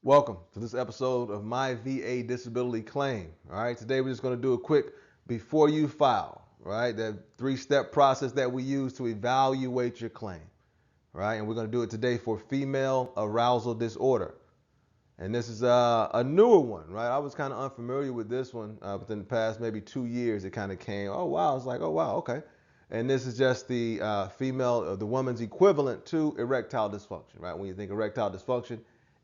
Welcome to this episode of My VA Disability Claim. All right, today we're just going to do a quick before you file, right? That three-step process that we use to evaluate your claim, right? And we're going to do it today for female arousal disorder. And this is a newer one, right? I was kind of unfamiliar with this one within the past maybe 2 years. It kind of came, oh wow, it's like, oh wow, okay. And this is just the the woman's equivalent to erectile dysfunction, right? When you think erectile dysfunction,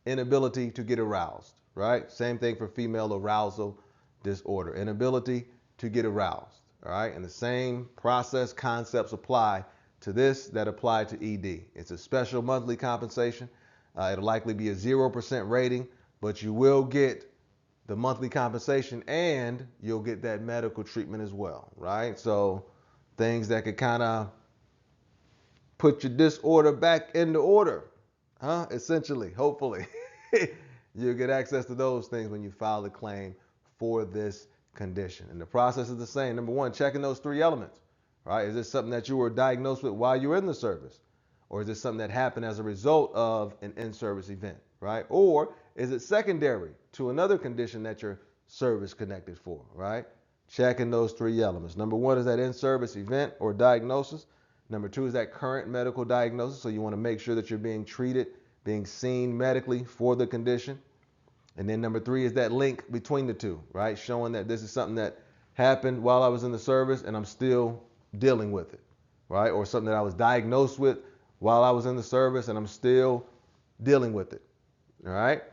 inability to get aroused, right? Same thing for female arousal disorder, inability to get aroused, all right? And the same process concepts apply to this that apply to ED. It's a special monthly compensation. It'll likely be a 0% rating, but you will get the monthly compensation and you'll get that medical treatment as well, right? So things that could kind of put your disorder back into order, essentially, hopefully. You'll get access to those things when you file the claim for this condition. And the process is the same. Number one, checking those three elements, right? Is this something that you were diagnosed with while you were in the service? Or is this something that happened as a result of an in-service event, right? Or is it secondary to another condition that you're service connected for, right? Checking those three elements. Number one is that in-service event or diagnosis. Number two is that current medical diagnosis. So you want to make sure that you're being treated, being seen medically for the condition. And then number three is that link between the two, right? Showing that this is something that happened while I was in the service and I'm still dealing with it, right? Or something that I was diagnosed with while I was in the service and I'm still dealing with it, all right?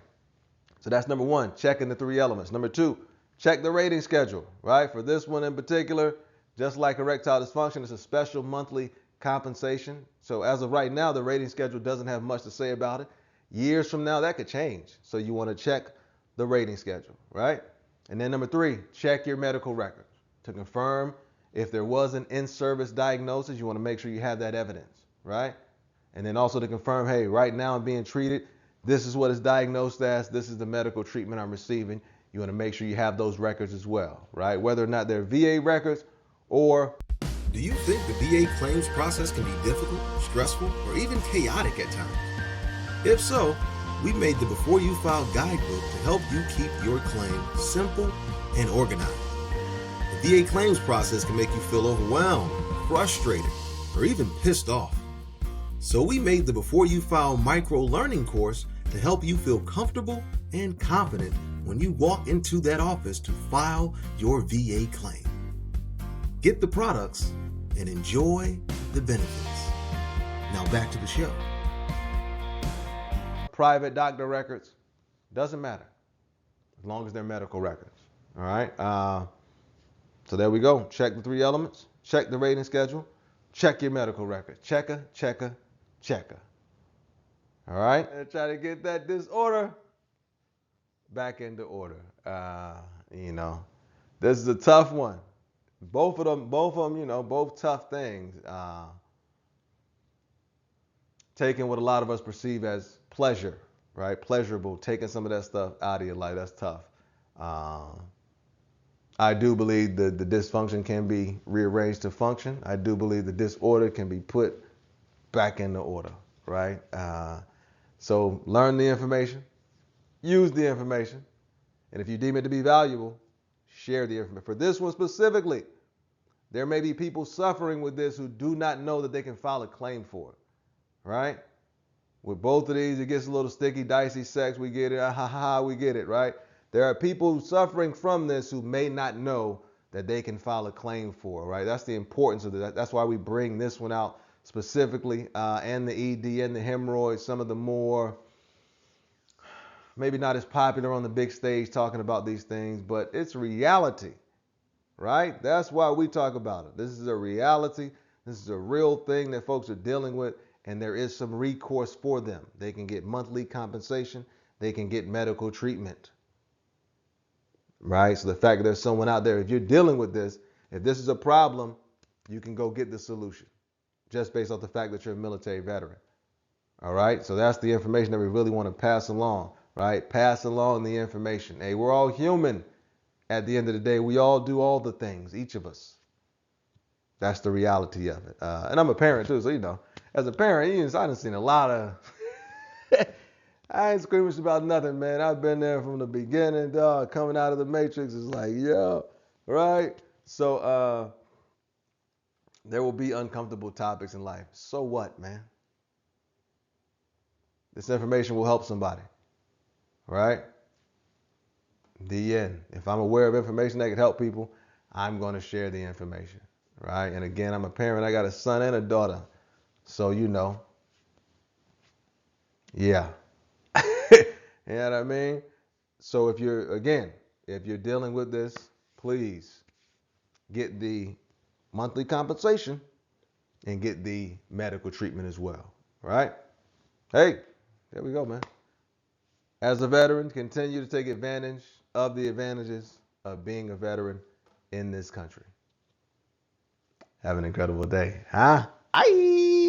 So that's number one, checking the three elements. Number two, check the rating schedule, right? For this one in particular, just like erectile dysfunction, it's a special monthly compensation. So as of right now, the rating schedule doesn't have much to say about it. Years from now, that could change. So you want to check the rating schedule, right? And then number three, check your medical records to confirm if there was an in-service diagnosis. You want to make sure you have that evidence, right? And then also to confirm, hey, right now I'm being treated. This is what it's diagnosed as. This is the medical treatment I'm receiving. You want to make sure you have those records as well, right? Whether or not they're VA records or... Do you think the VA claims process can be difficult, stressful, or even chaotic at times? If so, we made the Before You File Guidebook to help you keep your claim simple and organized. The VA claims process can make you feel overwhelmed, frustrated, or even pissed off. So we made the Before You File Microlearning Course to help you feel comfortable and confident when you walk into that office to file your VA claim. Get the products and enjoy the benefits. Now back to the show. Private doctor records, doesn't matter as long as they're medical records, all right? So there we go. Check the three elements, check the rating schedule, check your medical record. Checker, checker, checker. All right? And try to get that disorder back into order. This is a tough one. Both of them, both tough things. Taking what a lot of us perceive as pleasure, right? Pleasurable, taking some of that stuff out of your life, that's tough. I do believe the dysfunction can be rearranged to function. I do believe the disorder can be put back into order, right? So learn the information, use the information, and if you deem it to be valuable, share the information. For this one specifically, there may be people suffering with this who do not know that they can file a claim for it, right? With both of these, it gets a little sticky, dicey, sex, we get it, we get it, right? There are people suffering from this who may not know that they can file a claim for, right? That's the importance of that. That's why we bring this one out specifically, and the ED and the hemorrhoids, some of the more, maybe not as popular on the big stage talking about these things, but it's reality, right? That's why we talk about it. This is a reality. This is a real thing that folks are dealing with, and there is some recourse for them. They can get monthly compensation. They can get medical treatment, right? So the fact that there's someone out there, if you're dealing with this, if this is a problem, you can go get the solution just based off the fact that you're a military veteran, all right? So that's the information that we really want to pass along, right? Pass along the information. Hey, we're all human. At the end of the day, we all do all the things, each of us. That's the reality of it. And I'm a parent too, so as a parent, I've seen a lot of I ain't squeamish about nothing, man. I've been there from the beginning, dog. Coming out of the matrix is like, yo, right? So there will be uncomfortable topics in life. So what, man? This information will help somebody, right? The end. If I'm aware of information that could help people, I'm going to share the information, right? And again, I'm a parent. I got a son and a daughter. So, yeah. You know what I mean? So if you're dealing with this, please get the monthly compensation and get the medical treatment as well, right? Hey, there we go, man. As a veteran, continue to take advantage of the advantages of being a veteran in this country. Have an incredible day. Huh? Aye.